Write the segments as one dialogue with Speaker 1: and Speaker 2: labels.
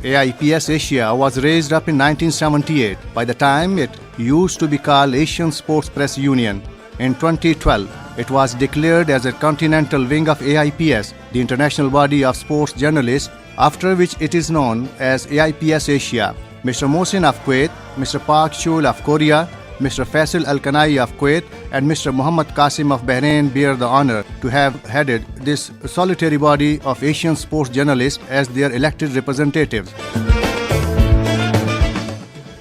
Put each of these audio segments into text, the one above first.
Speaker 1: AIPS Asia was raised up in 1978. By the time it used to be called Asian Sports Press Union. In 2012, it was declared as a continental wing of AIPS, the international body of sports journalists, after which it is known as AIPS Asia. Mr. Mohsin of Kuwait, Mr. Park Chul of Korea, Mr. Faisal Al-Kanai of Kuwait and Mr. Muhammad Qasim of Bahrain bear the honor to have headed this solitary body of Asian sports journalists as their elected representatives.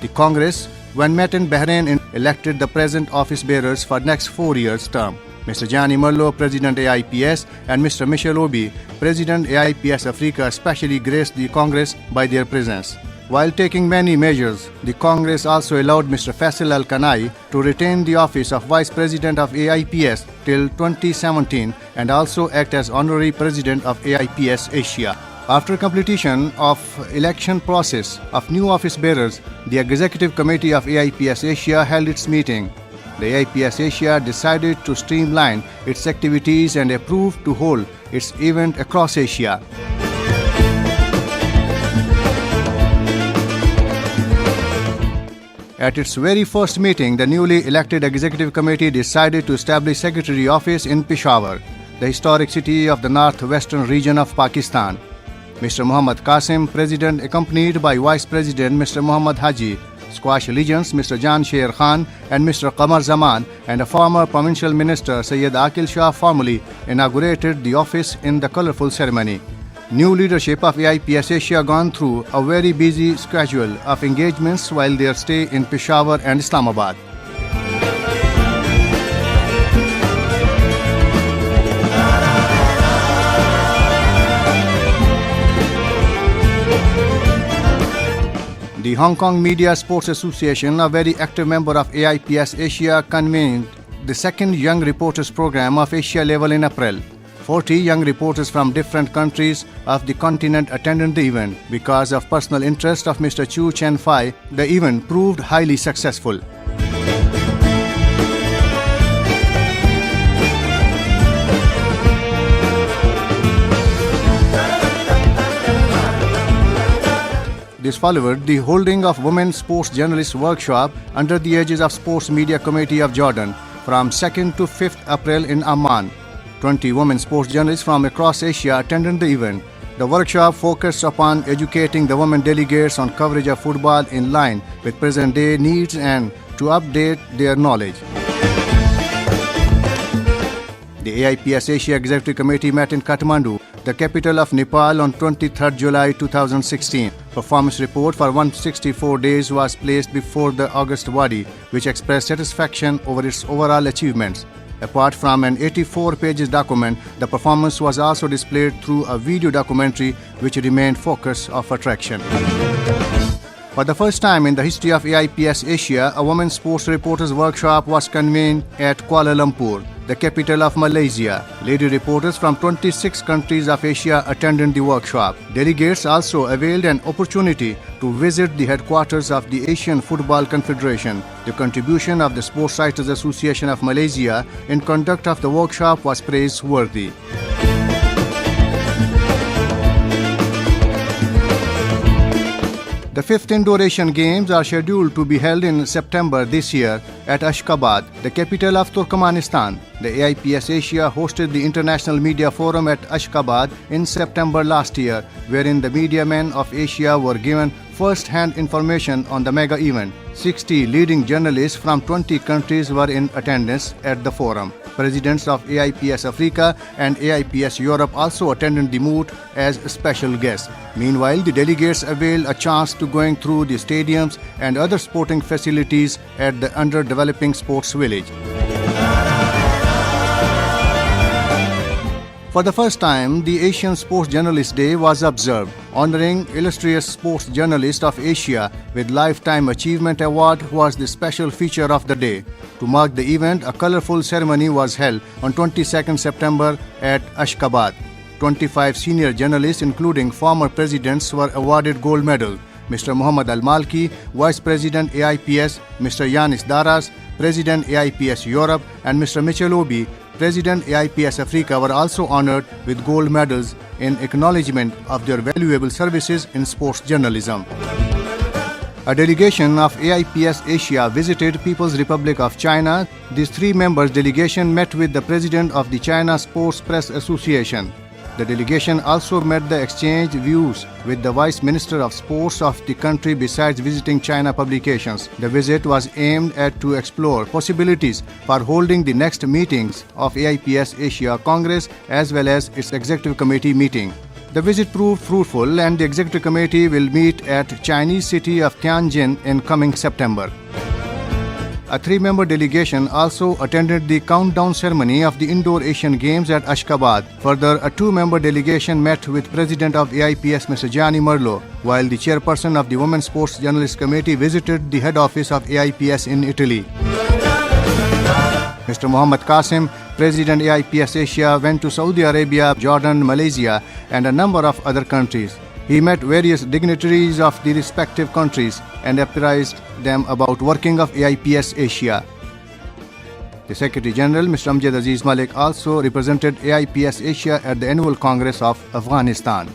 Speaker 1: The Congress, when met in Bahrain, elected the present office bearers for next 4 years term. Mr. Gianni Merlo, President AIPS, and Mr. Michel Obi, President AIPS Africa, especially graced the Congress by their presence. While taking many measures, the Congress also allowed Mr. Faisal Al-Kanai to retain the office of Vice President of AIPS till 2017 and also act as Honorary President of AIPS Asia. After completion of election process of new office bearers, the Executive Committee of AIPS Asia held its meeting. The AIPS Asia decided to streamline its activities and approved to hold its event across Asia. At its very first meeting, the newly elected Executive Committee decided to establish Secretary Office in Peshawar, the historic city of the northwestern region of Pakistan. Mr. Muhammad Qasim, President, accompanied by Vice President Mr. Muhammad Haji, Squash Legends Mr. Jan Sher Khan and Mr. Qamar Zaman, and a former Provincial Minister Sayyid Akil Shah formally inaugurated the office in the colorful ceremony. New leadership of AIPS Asia gone through a very busy schedule of engagements while their stay in Peshawar and Islamabad. The Hong Kong Media Sports Association, a very active member of AIPS Asia, convened the second Young Reporters Program of Asia level in April. 40 young reporters from different countries of the continent attended the event. Because of personal interest of Mr. Chu Chen Fai, the event proved highly successful. This followed the holding of Women's Sports Journalists Workshop under the aegis of Sports Media Committee of Jordan from 2nd to 5th April in Amman. 20 women sports journalists from across Asia attended the event. The workshop focused upon educating the women delegates on coverage of football in line with present-day needs and to update their knowledge. The AIPS Asia Executive Committee met in Kathmandu, the capital of Nepal, on 23rd July 2016. Performance report for 164 days was placed before the August body, which expressed satisfaction over its overall achievements. Apart from an 84-page document, the performance was also displayed through a video documentary which remained focus of attraction. For the first time in the history of AIPS Asia, a women's sports reporters workshop was convened at Kuala Lumpur, the capital of Malaysia. Lady reporters from 26 countries of Asia attended the workshop. Delegates also availed an opportunity to visit the headquarters of the Asian Football Confederation. The contribution of the Sports Writers Association of Malaysia in conduct of the workshop was praiseworthy. The 5th Indoor Asian Games are scheduled to be held in September this year at Ashgabat, the capital of Turkmenistan. The AIPS Asia hosted the International Media Forum at Ashgabat in September last year, wherein the media men of Asia were given first-hand information on the mega event. 60 leading journalists from 20 countries were in attendance at the forum. Presidents of AIPS Africa and AIPS Europe also attended the moot as special guests. Meanwhile, the delegates availed a chance to going through the stadiums and other sporting facilities at the underdeveloping sports village. For the first time, the Asian Sports Journalist Day was observed, honoring illustrious sports journalists of Asia with Lifetime Achievement Award was the special feature of the day. To mark the event, a colorful ceremony was held on 22nd September at Ashgabat. 25 senior journalists, including former presidents, were awarded gold medal. Mr. Muhammad Al-Malki, Vice President AIPS, Mr. Yanis Daras, President AIPS Europe, and Mr. Michel Obi, President AIPS Africa were also honored with gold medals in acknowledgement of their valuable services in sports journalism. A delegation of AIPS Asia visited People's Republic of China. This three-member delegation met with the president of the China Sports Press Association. The delegation also met the exchange views with the Vice Minister of Sports of the country besides visiting China publications. The visit was aimed at to explore possibilities for holding the next meetings of AIPS Asia Congress as well as its Executive Committee meeting. The visit proved fruitful and the Executive Committee will meet at Chinese city of Tianjin in coming September. A three-member delegation also attended the countdown ceremony of the Indoor Asian Games at Ashgabat. Further, a two-member delegation met with President of AIPS Mr. Gianni Merlo, while the chairperson of the Women's Sports Journalist Committee visited the head office of AIPS in Italy. Mr. Muhammad Qasim, President AIPS Asia, went to Saudi Arabia, Jordan, Malaysia, and a number of other countries. He met various dignitaries of the respective countries and apprised them about working of AIPS Asia. The Secretary General, Mr. Amjad Aziz Malik, also represented AIPS Asia at the Annual Congress of Afghanistan.